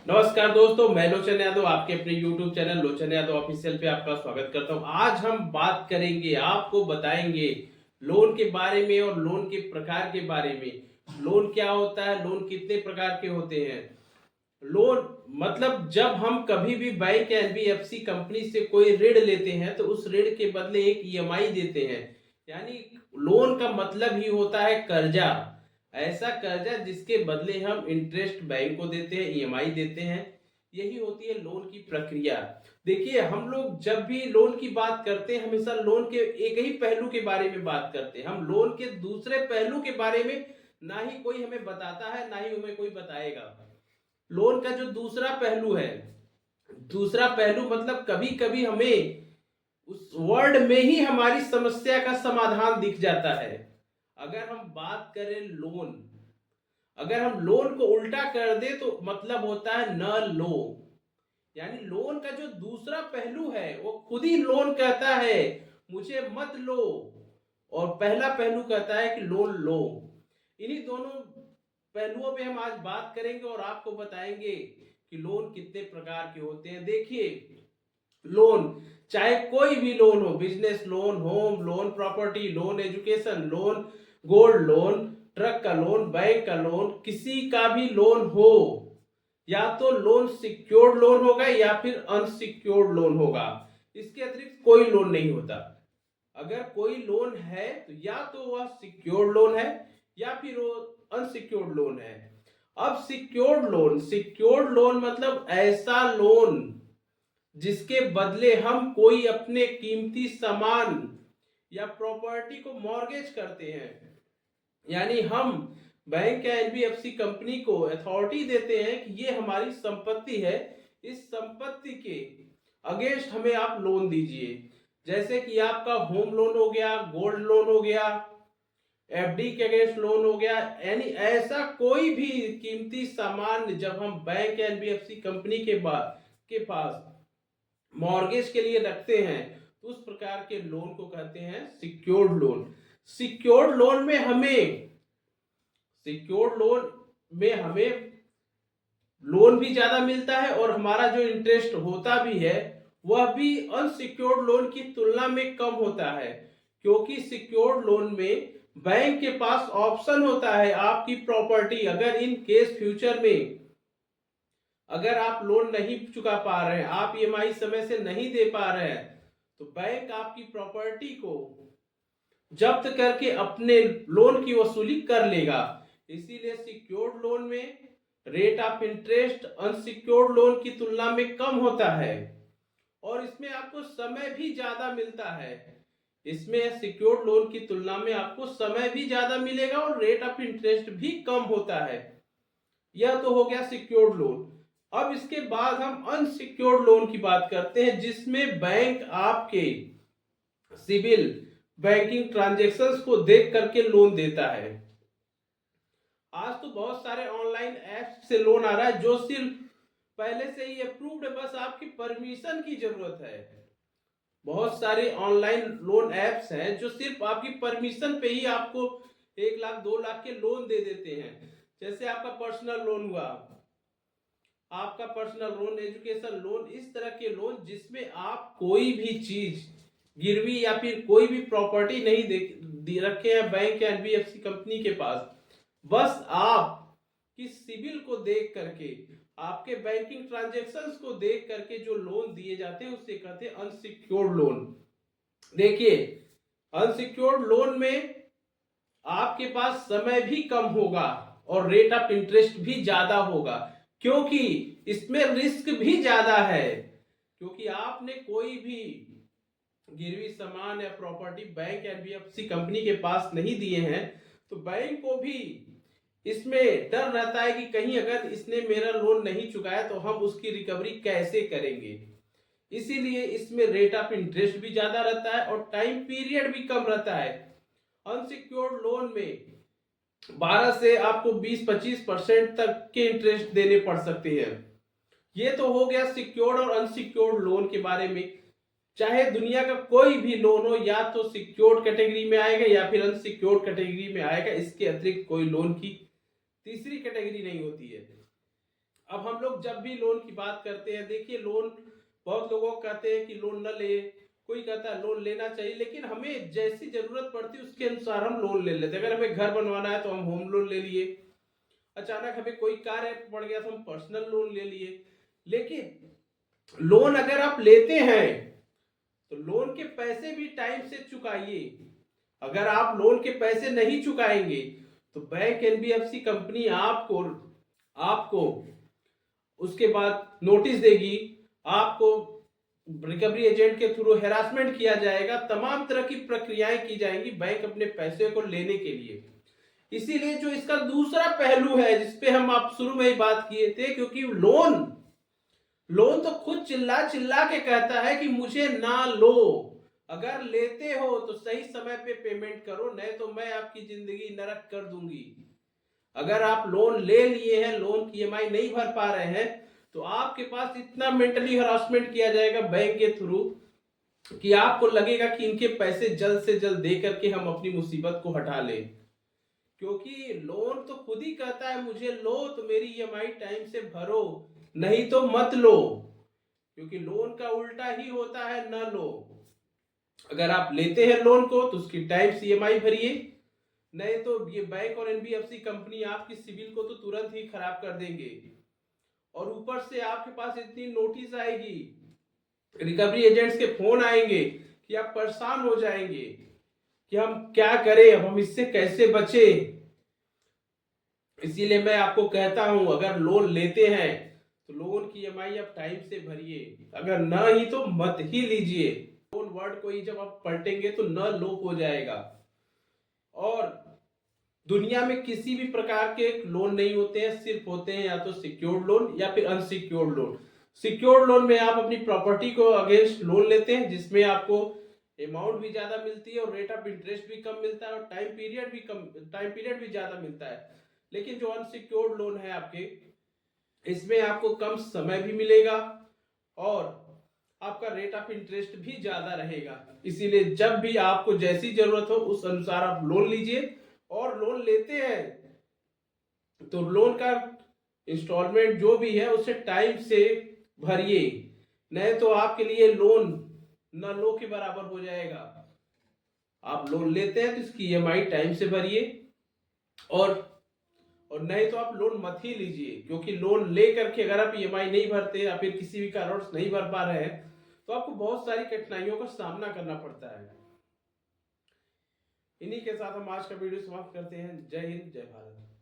नमस्कार दोस्तों, मैं लोचन यादव आपके अपने YouTube चैनल लोचन यादव ऑफिशियल पे आपका स्वागत करता हूं। आज हम बात करेंगे, आपको बताएंगे लोन के बारे में और लोन के प्रकार के बारे में। लोन क्या होता है, लोन कितने प्रकार के होते हैं। लोन मतलब जब हम कभी भी बैंक या एनबीएफसी कंपनी से कोई ऋण लेते हैं तो उस ऋण के बदले एक ईएमआई देते हैं। यानी लोन का मतलब ही होता है कर्जा। ऐसा कर्जा जिसके बदले हम इंटरेस्ट बैंक को देते हैं, ईएमआई देते हैं। यही होती है लोन की प्रक्रिया। देखिए, हम लोग जब भी लोन की बात करते हैं हमेशा लोन के एक ही पहलू के बारे में बात करते हैं। हम लोन के दूसरे पहलू के बारे में ना ही कोई हमें बताता है, ना ही हमें कोई बताएगा। लोन का जो दूसरा पहलू है, दूसरा पहलू मतलब कभी कभी हमें उस वर्ड में ही हमारी समस्या का समाधान दिख जाता है। अगर हम बात करें लोन, अगर हम लोन को उल्टा कर दे तो मतलब होता है न लो। यानी लोन का जो दूसरा पहलू है वो खुद ही लोन कहता है मुझे मत लो, और पहला पहलू कहता है कि लोन लो। इन्हीं दोनों पहलुओं पे हम आज बात करेंगे और आपको बताएंगे कि लोन कितने प्रकार के होते हैं। देखिए, लोन चाहे कोई भी लोन हो, business loan, home loan, property loan, education loan, gold loan, truck का लोन, बैंक का लोन, किसी का भी लोन हो, या तो लोन सिक्योर्ड लोन होगा या फिर अनसिक्योर्ड लोन होगा। इसके अतिरिक्त कोई लोन नहीं होता। अगर कोई लोन है तो या तो वह सिक्योर्ड लोन है या फिर वो अनसिक्योर्ड लोन है। अब सिक्योर्ड लोन मतलब ऐसा लोन जिसके बदले हम कोई अपने कीमती सामान या प्रॉपर्टी को मॉर्गेज करते हैं। यानी हम बैंक या एनबीएफसी कंपनी को अथॉरिटी देते हैं कि ये हमारी संपत्ति है, इस संपत्ति के अगेंस्ट हमें आप लोन दीजिए। जैसे कि आपका होम लोन हो गया, गोल्ड लोन हो गया, एफडी के अगेंस्ट लोन हो गया। यानी ऐसा कोई भी कीमती सामान जब हम बैंक या एनबीएफसी कंपनी के पास मॉर्गेज के लिए रखते हैं तो उस प्रकार के लोन को कहते हैं सिक्योर्ड लोन। सिक्योर्ड लोन में हमें सिक्योर्ड लोन में हमें लोन भी ज्यादा मिलता है और हमारा जो इंटरेस्ट होता भी है वह भी अनसिक्योर्ड लोन की तुलना में कम होता है। क्योंकि सिक्योर्ड लोन में बैंक के पास ऑप्शन होता है आपकी प्रॉपर्टी, अगर इन केस फ्यूचर में अगर आप लोन नहीं चुका पा रहे हैं, आप ईएमआई समय से नहीं दे पा रहे हैं, तो बैंक आपकी प्रॉपर्टी को जब्त करके अपने लोन की वसूली कर लेगा। इसीलिए सिक्योर्ड लोन में rate of interest unsecured loan की तुलना में कम होता है और इसमें आपको समय भी ज्यादा मिलता है। इसमें सिक्योर्ड लोन की तुलना में आपको समय भी ज्यादा मिलेगा और रेट ऑफ इंटरेस्ट भी कम होता है। यह तो हो गया सिक्योर्ड लोन। अब इसके बाद हम अनसिक्योर्ड लोन की बात करते हैं, जिसमें बैंक आपके सिविल बैंकिंग ट्रांजैक्शंस को देख करके लोन देता है। आज तो बहुत सारे ऑनलाइन ऐप्स से लोन आ रहा है जो सिर्फ पहले से ही अप्रूव्ड है, बस आपकी परमिशन की जरूरत है। बहुत सारे ऑनलाइन लोन ऐप्स हैं जो सिर्फ आपकी परमिशन पे ही आपको 1 लाख 2 लाख के लोन दे देते हैं। जैसे आपका पर्सनल लोन हुआ, आपका पर्सनल लोन, एजुकेशन लोन, इस तरह के लोन जिसमें आप कोई भी चीज गिरवी या फिर कोई भी प्रॉपर्टी नहीं दे रखे हैं बैंक या एनबीएफसी कंपनी के पास, बस आप की सिविल को देख करके, आपके बैंकिंग ट्रांजैक्शंस को देख करके जो लोन दिए जाते हैं उसे कहते हैं अनसिक्योर्ड लोन। देखिए, अनसिक्योर्ड लोन में आपके पास समय भी कम होगा और रेट ऑफ इंटरेस्ट भी ज्यादा होगा, क्योंकि इसमें रिस्क भी ज्यादा है। क्योंकि आपने कोई भी गिरवी सामान या प्रॉपर्टी बैंक या एनबीएफसी कंपनी के पास नहीं दिए हैं, तो बैंक को भी इसमें डर रहता है कि कहीं अगर इसने मेरा लोन नहीं चुकाया तो हम उसकी रिकवरी कैसे करेंगे। इसीलिए इसमें रेट ऑफ इंटरेस्ट भी ज्यादा रहता है और टाइम पीरियड भी कम रहता है। अनसिक्योर्ड लोन में 12 से आपको 20-25% तक के इंटरेस्ट देने पड़ सकते हैं। ये तो हो गया सिक्योर्ड और अनसिक्योर्ड लोन के बारे में। चाहे दुनिया का कोई भी लोन हो, या तो सिक्योर्ड कैटेगरी में आएगा या फिर अनसिक्योर्ड कैटेगरी में आएगा। इसके अतिरिक्त कोई लोन की तीसरी कैटेगरी नहीं होती है। अब हम लोग जब भी लोन की बात करते हैं, देखिए लोन, बहुत लोगों को कहते हैं कि लोन न ले, कोई कहता है लोन लेना चाहिए, लेकिन हमें जैसी जरूरत पड़ती है उसके अनुसार हम लोन ले लेते हैं। अगर हमें घर बनवाना है तो हम होम लोन ले लिए, अचानक हमें कोई कार्य पड़ गया तो हम पर्सनल लोन ले लिए। लेकिन लोन अगर आप लेते हैं तो लोन के पैसे भी टाइम से चुकाइए। अगर आप लोन के पैसे नहीं चुकाएंगे तो बैंक, एनबीएफसी कंपनी आपको आपको उसके बाद नोटिस देगी, आपको रिकवरी एजेंट के थ्रू हेरासमेंट किया जाएगा, तमाम तरह की प्रक्रियाएं की जाएंगी बैंक अपने पैसे को लेने के लिए। इसीलिए जो इसका दूसरा पहलू है जिसपे हम आप शुरू में ही बात किए थे, क्योंकि लोन लोन तो खुद चिल्ला चिल्ला के कहता है कि मुझे ना लो, अगर लेते हो तो सही समय पे पेमेंट करो, नहीं तो मैं आपकी जिंदगी नरक कर दूंगी। अगर आप लोन ले लिए हैं, लोन की ईएमआई नहीं भर पा रहे हैं, तो आपके पास इतना मेंटली हरासमेंट किया जाएगा बैंक के थ्रू कि आपको लगेगा कि इनके पैसे जल्द से जल्द दे करके हम अपनी मुसीबत को हटा लें। क्योंकि लोन तो खुद ही कहता है मुझे लो तो मेरी ईएमआई टाइम से भरो, नहीं तो मत लो। क्योंकि लोन का उल्टा ही होता है न लो। अगर आप लेते हैं लोन को तो उसकी टाइम से ईएमआई भरिए, नहीं तो ये बैंक और एनबीएफसी कंपनी आपकी सिविल को तो तुरंत ही खराब कर देंगे। और ऊपर से आपके पास इतनी नोटिस आएगी, रिकवरी एजेंट्स के फोन आएंगे कि आप परेशान हो जाएंगे कि हम क्या करें, अब हम इससे कैसे बचे। इसीलिए मैं आपको कहता हूं, अगर लोन लेते हैं तो लोन की ईएमआई आप टाइम से भरिए, अगर न ही तो मत ही लीजिए। लोन वर्ड को ही जब आप पलटेंगे तो न लोप हो जाएगा। और दुनिया में किसी भी प्रकार के लोन नहीं होते हैं, सिर्फ होते हैं या तो सिक्योर्ड लोन या फिर अनसिक्योर्ड लोन। सिक्योर्ड लोन में आप अपनी प्रॉपर्टी को अगेंस्ट लोन लेते हैं, जिसमें आपको अमाउंट भी ज्यादा मिलती है और रेट ऑफ इंटरेस्ट भी कम मिलता है और टाइम पीरियड भी ज्यादा मिलता है। लेकिन जो अनसिक्योर्ड लोन है आपके, इसमें आपको कम समय भी मिलेगा और आपका रेट ऑफ इंटरेस्ट भी ज्यादा रहेगा। इसीलिए जब भी आपको जैसी जरूरत हो उस अनुसार आप लोन लीजिए। और लोन लेते हैं तो लोन का इंस्टॉलमेंट जो भी है उसे टाइम से भरिए, नहीं तो आपके लिए लोन न लो के बराबर हो जाएगा। आप लोन लेते हैं तो इसकी ईएमआई टाइम से भरिए, और नहीं तो आप लोन मत ही लीजिए। क्योंकि लोन ले करके अगर आप ईएमआई नहीं भरते या फिर किसी भी कारण से नहीं भर पा रहे हैं तो आपको बहुत सारी कठिनाइयों का सामना करना पड़ता है। इन्हीं के साथ हम आज का वीडियो समाप्त करते हैं। जय हिंद, जय भारत।